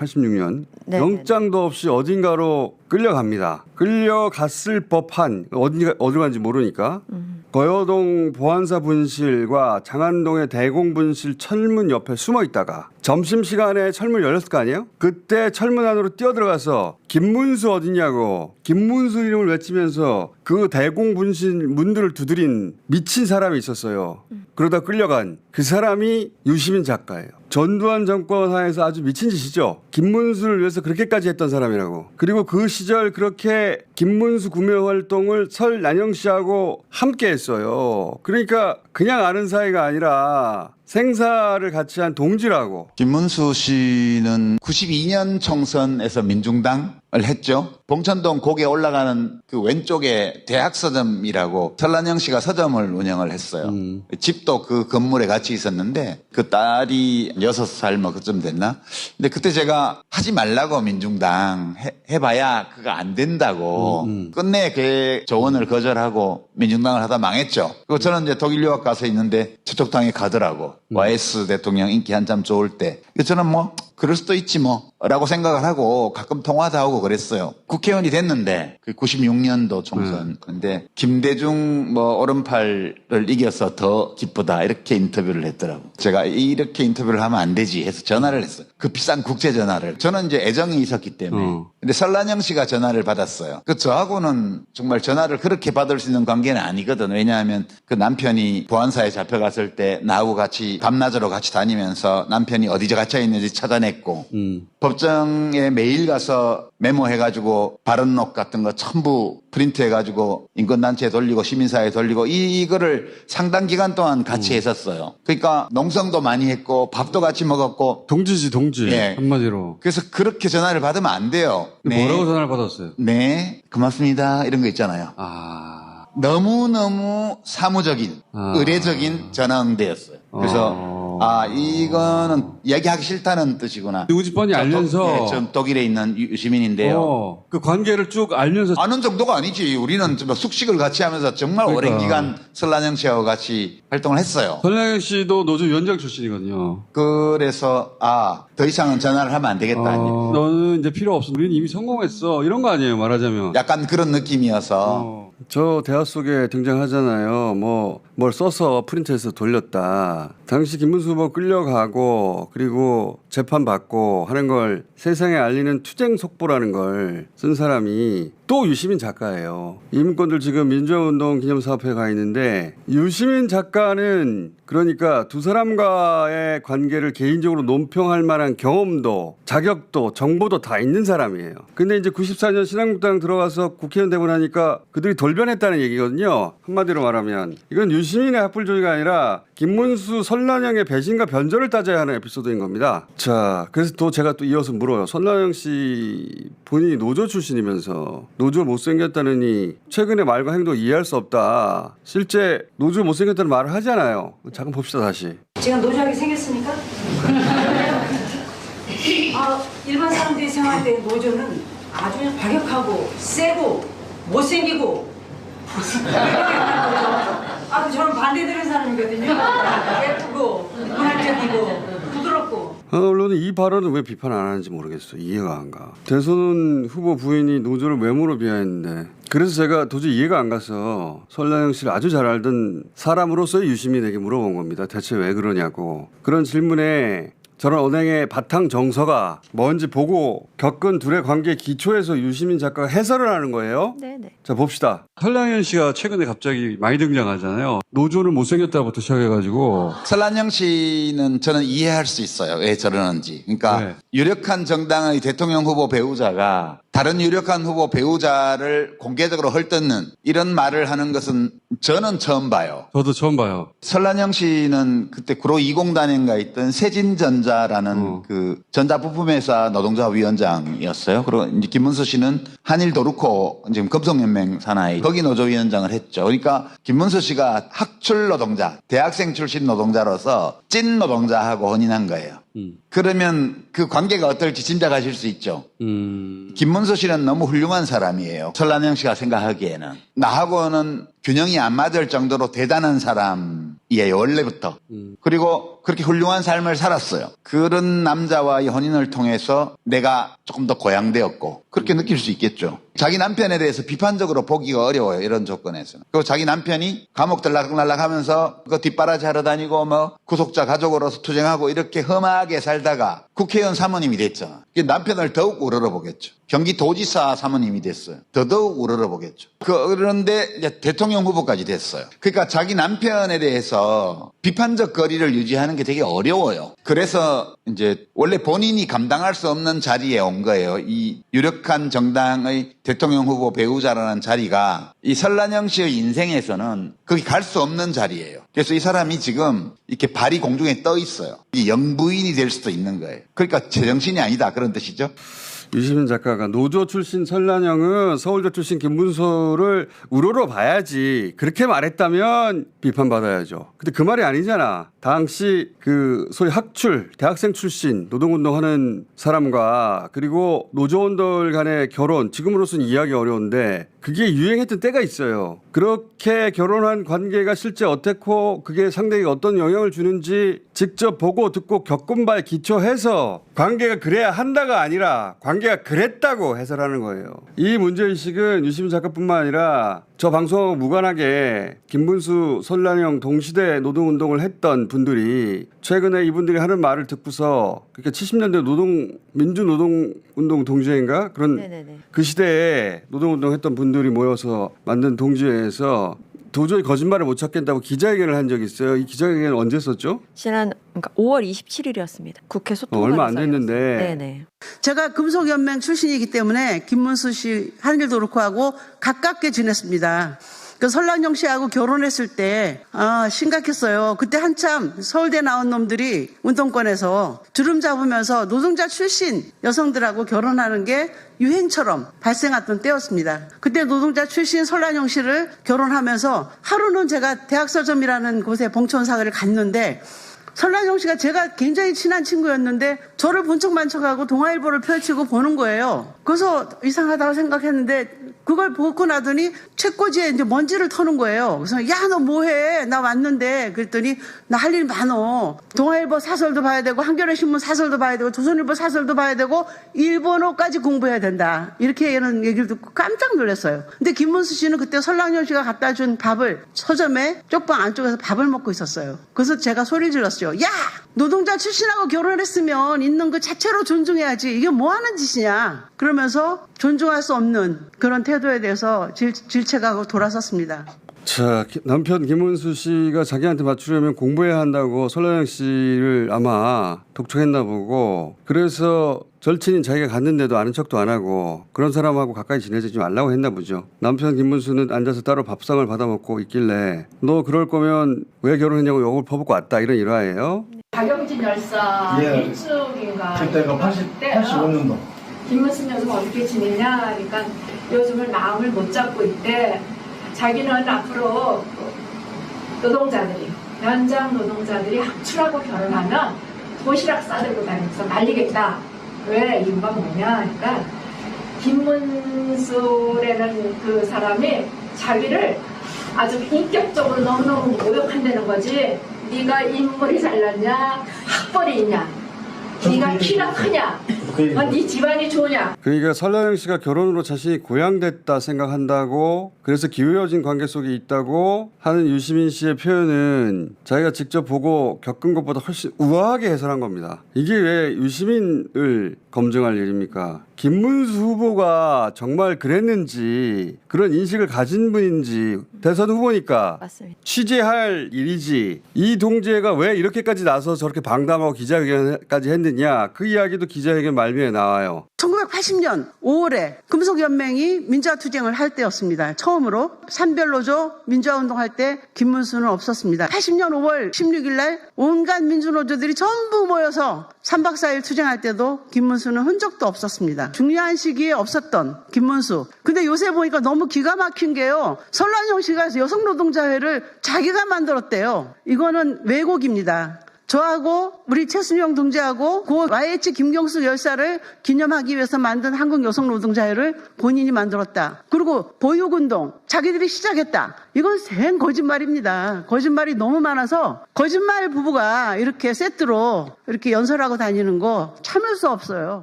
86년 네. 영장도 없이 어딘가로 끌려갑니다. 끌려갔을 법한 어디로 간지 모르니까 거여동 보안사 분실과 장안동의 대공분실 철문 옆에 숨어 있다가 점심시간에 철문 열렸을 거 아니에요? 그때 철문 안으로 뛰어들어가서 김문수 어딨냐고 김문수 이름을 외치면서 그 대공분실 문들을 두드린 미친 사람이 있었어요. 그러다 끌려간 그 사람이 유시민 작가예요. 전두환 정권 하에서 아주 미친 짓이죠. 김문수를 위해서 그렇게까지 했던 사람이라고. 그리고 그 시절 그렇게 김문수 구매 활동을 설난영 씨하고 함께 했어요. 그러니까 그냥 아는 사이가 아니라 생사를 같이 한 동지라고. 김문수 씨는 92년 총선에서 민중당을 했죠. 봉천동 곡에 올라가는 그 왼쪽에 대학 서점이라고 설난영 씨가 서점을 운영을 했어요. 집도 그 건물에 같이 있었는데 그 딸이 6살 뭐 그쯤 됐나? 근데 그때 제가 하지 말라고 민중당 해봐야 그거 안 된다고 끝내 그 조언을 거절하고 민중당을 하다 망했죠. 그리고 저는 이제 독일 유학 가서 있는데 저쪽 당에 가더라고. YS 대통령 인기 한참 좋을 때. 저는 뭐 그럴 수도 있지 뭐 라고 생각을 하고 가끔 통화도 하고 그랬어요. 국회의원이 됐는데 그 96년도 총선. 근데 김대중 뭐 오른팔을 이겨서 더 기쁘다 이렇게 인터뷰를 했더라고. 제가 이렇게 인터뷰를 하면 안 되지 해서 전화를 했어요. 그 비싼 국제 전화를. 저는 이제 애정이 있었기 때문에. 근데 설난영 씨가 전화를 받았어요. 그 저하고는 정말 전화를 그렇게 받을 수 있는 관계는 아니거든. 왜냐하면 그 남편이 보안사에 잡혀갔을 때 나하고 같이 밤낮으로 같이 다니면서 남편이 어디 갇혀 있는지 찾아냈고 법정에 매일 가서 메모해가지고 발언록 같은 거 전부 프린트해가지고 인권단체에 돌리고 시민사회에 돌리고 이거를 상당 기간 동안 같이 했었어요. 그러니까 농성도 많이 했고 밥도 같이 먹었고. 동지지 동지. 예. 한마디로. 그래서 그렇게 전화를 받으면 안 돼요. 뭐라고 전화를 받았어요? 네, 고맙습니다. 이런 거 있잖아요. 너무너무 사무적인, 의례적인 전화 응대였어요. 그래서 이거는 얘기하기 싫다는 뜻이구나. 누구지 뻔히 알면서. 전 독일에 있는 유시민인데요. 그 관계를 쭉 알면서. 아는 정도가 아니지. 우리는 좀 숙식을 같이 하면서 정말 오랜 기간 설난영 씨하고 같이 활동을 했어요. 설난영 씨도 노조 위원장 출신이거든요. 그래서 더 이상은 전화를 하면 안 되겠다. 너는 이제 필요 없어. 우리는 이미 성공했어. 이런 거 아니에요, 말하자면. 약간 그런 느낌이어서. 저 대화 속에 등장하잖아요. 뭘 써서 프린트해서 돌렸다. 당시 김문수 후보 끌려가고 그리고 재판받고 하는 걸 세상에 알리는 투쟁 속보라는 걸 쓴 사람이 또 유시민 작가예요. 이문권들 지금 민주화운동 기념사업회에 가 있는데 유시민 작가는 그러니까 두 사람과의 관계를 개인적으로 논평할 만한 경험도 자격도 정보도 다 있는 사람이에요. 근데 이제 94년 신한국당 들어가서 국회의원 되고 나니까 그들이 돌변했다는 얘기거든요. 한마디로 말하면 이건 유시민의 학불조의가 아니라 김문수 설난영의 배신과 변절을 따져야 하는 에피소드인 겁니다. 자, 그래서 또 제가 또 이어서 물어요. 설난영 씨 본인이 노조 출신이면서 노조 못생겼다느니 최근의 말과 행동 이해할 수 없다. 실제 노조 못생겼다는 말을 하잖아요. 잠깐 봅시다 다시. 제가 노조하게 생겼습니까? 일반 사람들이 생각할 때 노조는 아주 그냥 과격하고 세고 못생기고 저는 반대되는 사람이거든요. 예쁘고 문화적이고 부드럽고. 언론은 이 발언을 왜 비판 안 하는지 모르겠어. 이해가 안 가. 대선 후보 부인이 노조를 외모로 비하했는데 그래서 제가 도저히 이해가 안 가서 설난영 씨를 아주 잘 알던 사람으로서의 유시민에게 물어본 겁니다. 대체 왜 그러냐고. 그런 질문에 저런 언행의 바탕 정서가 뭔지 보고 겪은 둘의 관계 기초에서 유시민 작가가 해설을 하는 거예요. 네네. 자 봅시다. 설난영 씨가 최근에 갑자기 많이 등장하잖아요. 노조는 못생겼다부터 시작해가지고. 설난영 씨는 저는 이해할 수 있어요. 왜 저러는지. 그러니까 유력한 정당의 대통령 후보 배우자가 다른 유력한 후보 배우자를 공개적으로 헐뜯는 이런 말을 하는 것은 저는 처음 봐요. 저도 처음 봐요. 설난영 씨는 그때 구로 20단인가 있던 세진전자라는 그 전자부품회사 노동자 위원장이었어요. 그리고 이제 김문수 씨는 한일도르코 지금 금속연맹 산하의 거기 노조위원장을 했죠. 그러니까 김문수 씨가 학출 노동자, 대학생 출신 노동자로서 찐 노동자하고 혼인한 거예요. 그러면 그 관계가 어떨지 짐작하실 수 있죠. 김문수 씨는 너무 훌륭한 사람이에요. 설난영 씨가 생각하기에는. 나하고는 균형이 안 맞을 정도로 대단한 사람이에요. 원래부터. 그리고 그렇게 훌륭한 삶을 살았어요. 그런 남자와의 혼인을 통해서 내가 조금 더 고양되었고 그렇게 느낄 수 있겠죠. 자기 남편에 대해서 비판적으로 보기가 어려워요. 이런 조건에서는. 그리고 자기 남편이 감옥 들락날락하면서 그 뒷바라지 하러 다니고 뭐 구속자 가족으로서 투쟁하고 이렇게 험하게 살다가 국회의원 사모님이 됐잖아. 남편을 더욱 우러러보겠죠. 경기도지사 사모님이 됐어요. 더더욱 우러러보겠죠. 그런데 이제 대통령 후보까지 됐어요. 그러니까 자기 남편에 대해서 비판적 거리를 유지하는 게 되게 어려워요. 그래서 이제 원래 본인이 감당할 수 없는 자리에 온 거예요. 이 유력한 정당의 대통령 후보 배우자라는 자리가 이 설란영 씨의 인생에서는 거기 갈 수 없는 자리예요. 그래서 이 사람이 지금 이렇게 발이 공중에 떠 있어요. 이 영부인이 될 수도 있는 거예요. 그러니까 제정신이 아니다 그런 뜻이죠. 유시민 작가가 노조 출신 설란영은 서울대 출신 김문수를 우러러 봐야지 그렇게 말했다면 비판받아야죠. 근데 그 말이 아니잖아. 당시 그 소위 학출 대학생 출신 노동운동하는 사람과 그리고 노조원들 간의 결혼 지금으로서는 이해하기 어려운데 그게 유행했던 때가 있어요. 그렇게 결혼한 관계가 실제 어떻고 그게 상대에게 어떤 영향을 주는지 직접 보고 듣고 겪은 바에 기초해서 관계가 그래야 한다가 아니라 관계가 그랬다고 해설하는 거예요. 이 문제의식은 유시민 작가뿐만 아니라 저 방송하고 무관하게 김문수, 설란영 동시대 노동운동을 했던 분들이 최근에 이분들이 하는 말을 듣고서 그러니까 70년대 민주노동운동 동지회인가 그런 네네네. 그 시대에 노동운동 했던 분들이 모여서 만든 동지회에서 도저히 거짓말을 못 찾겠다고 기자회견을 한 적이 있어요. 이 기자회견은 언제 썼죠? 지난 그러니까 5월 27일이었습니다. 국회 소통관에서. 얼마 안 됐는데. 네네. 제가 금속연맹 출신이기 때문에 김문수 씨 한 일도 그렇고 하고 가깝게 지냈습니다. 그 설란영 씨하고 결혼했을 때 심각했어요. 그때 한참 서울대 나온 놈들이 운동권에서 주름 잡으면서 노동자 출신 여성들하고 결혼하는 게 유행처럼 발생했던 때였습니다. 그때 노동자 출신 설란영 씨를 결혼하면서 하루는 제가 대학서점이라는 곳에 봉천사회를 갔는데 설란영 씨가 제가 굉장히 친한 친구였는데 저를 본척만척하고 동아일보를 펼치고 보는 거예요. 그래서 이상하다고 생각했는데 그걸 보고 나더니 책꽂이에 이제 먼지를 터는 거예요. 그래서 야, 너 뭐해? 나 왔는데. 그랬더니 나 할 일 많어. 동아일보 사설도 봐야 되고 한겨레 신문 사설도 봐야 되고 조선일보 사설도 봐야 되고 일본어까지 공부해야 된다. 이렇게 이런 얘기를 듣고 깜짝 놀랐어요. 근데 김문수 씨는 그때 설랑영 씨가 갖다 준 밥을 서점에 쪽방 안쪽에서 밥을 먹고 있었어요. 그래서 제가 소리 질렀어요. 야! 노동자 출신하고 결혼했으면 있는 그 자체로 존중해야지. 이게 뭐 하는 짓이냐. 그러면서 존중할 수 없는 그런 태도에 대해서 질책하고 돌아섰습니다. 자, 남편 김문수 씨가 자기한테 맞추려면 공부해야 한다고 설란영 씨를 아마 독촉했나 보고 그래서 절친인 자기가 갔는데도 아는 척도 안 하고 그런 사람하고 가까이 지내지 말라고 했나 보죠. 남편 김문수는 앉아서 따로 밥상을 받아 먹고 있길래 너 그럴 거면 왜 결혼했냐고 욕을 퍼붓고 왔다 이런 일화예요. 박영진 열사 일축인가 그때가 85년도 김문수 여성 어떻게 지내냐 그러니까 요즘을 마음을 못 잡고 있대. 자기는 앞으로 노동자들이 현장 노동자들이 학출하고 결혼하면 도시락 싸들고 다니면서 말리겠다. 왜? 이유가 뭐냐 그러니까 김문수라는 그 사람이 자기를 아주 인격적으로 너무너무 모욕한다는 거지. 네가 인물이 잘났냐 학벌이 있냐 네가 키가 크냐 네 집안이 좋으냐. 그러니까 설란영 씨가 결혼으로 자신이 고양됐다 생각한다고 그래서 기울어진 관계 속에 있다고 하는 유시민 씨의 표현은 자기가 직접 보고 겪은 것보다 훨씬 우아하게 해설한 겁니다. 이게 왜 유시민을 검증할 일입니까? 김문수 후보가 정말 그랬는지 그런 인식을 가진 분인지 대선 후보니까 맞습니다. 취재할 일이지 이 동지가 왜 이렇게까지 나서 저렇게 방담하고 기자회견까지 했느냐 그 이야기도 기자회견 말미에 나와요. 1980년 5월에 금속연맹이 민주화투쟁을 할 때였습니다. 처음으로 산별노조 민주화운동할 때 김문수는 없었습니다. 80년 5월 16일 날 온갖 민주노조들이 전부 모여서 3박 4일 투쟁할 때도 김문수는 흔적도 없었습니다. 중요한 시기에 없었던 김문수. 근데 요새 보니까 너무 기가 막힌 게요. 설란영 씨가 여성노동자회를 자기가 만들었대요. 이거는 왜곡입니다. 저하고 우리 최순영 동지하고 고 YH 김경수 열사를 기념하기 위해서 만든 한국여성노동자회를 본인이 만들었다. 그리고 보육운동 자기들이 시작했다. 이건 생 거짓말입니다. 거짓말이 너무 많아서 거짓말 부부가 이렇게 세트로 이렇게 연설하고 다니는 거 참을 수 없어요.